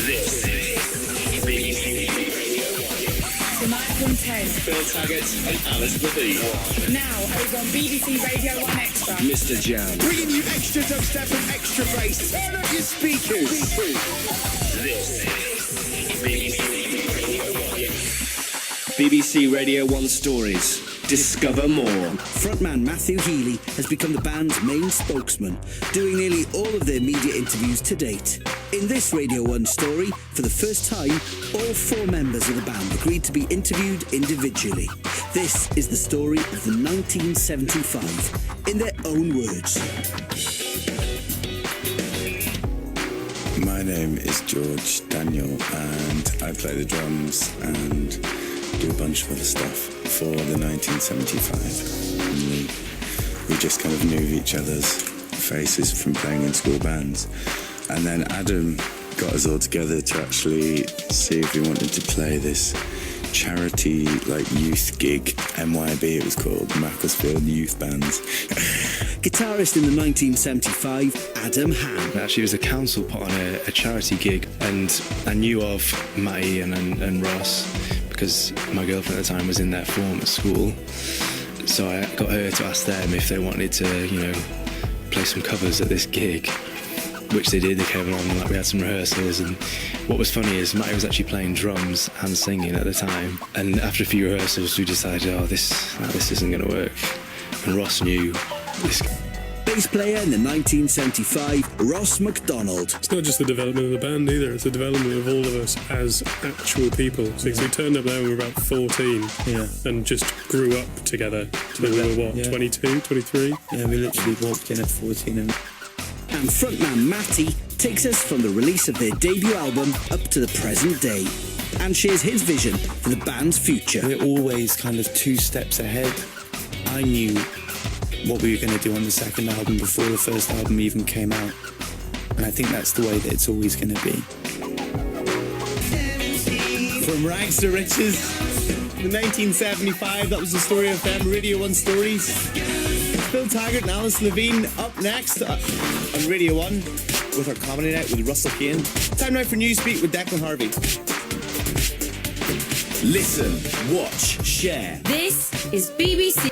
This is BBC. Tonight from 10. Phil Taggart and Alice Levine. Now over on BBC Radio 1 Extra. Mr. Jam. Bringing you extra dubstep and extra bass. Turn up your speakers. This is BBC Radio 1 Stories. Discover more. Frontman Matthew Healy has become the band's main spokesman, doing nearly all of their media interviews to date. In this Radio 1 story, for the first time, all four members of the band agreed to be interviewed individually. This is the story of the 1975, in their own words. My name is George Daniel, and I play the drums and do a bunch of other stuff for the 1975. And we just kind of knew each other's faces from playing in school bands. And then Adam got us all together to actually see if we wanted to play this charity youth gig. MYB it was called, Macclesfield Youth Bands. Guitarist in the 1975, Adam Han. Actually, it was a council put on a charity gig, and I knew of Matty and Ross because my girlfriend at the time was in their form at school. So I got her to ask them if they wanted to, play some covers at this gig, which they did. They came along and we had some rehearsals, and what was funny is Matty was actually playing drums and singing at the time, and after a few rehearsals we decided, this isn't going to work, and Ross knew this. Bass player in the 1975, Ross MacDonald. It's not just the development of the band either, it's the development of all of us as actual people. So we turned up there when we were about 14 and just grew up together till we were, 22, 23? Yeah, we literally walked in at 14 and frontman Matty takes us from the release of their debut album up to the present day and shares his vision for the band's future. we're always kind of 2 steps ahead. I knew what we were going to do on the second album before the first album even came out, and I think that's the way that it's always going to be. From rags to riches. The 1975, that was the story of them. Radio 1 Stories. Phil Taggart and Alice Levine up next on Radio 1 with our comedy night with Russell Kane. Time now for Newsbeat with Declan Harvey. Listen, watch, share. This is BBC.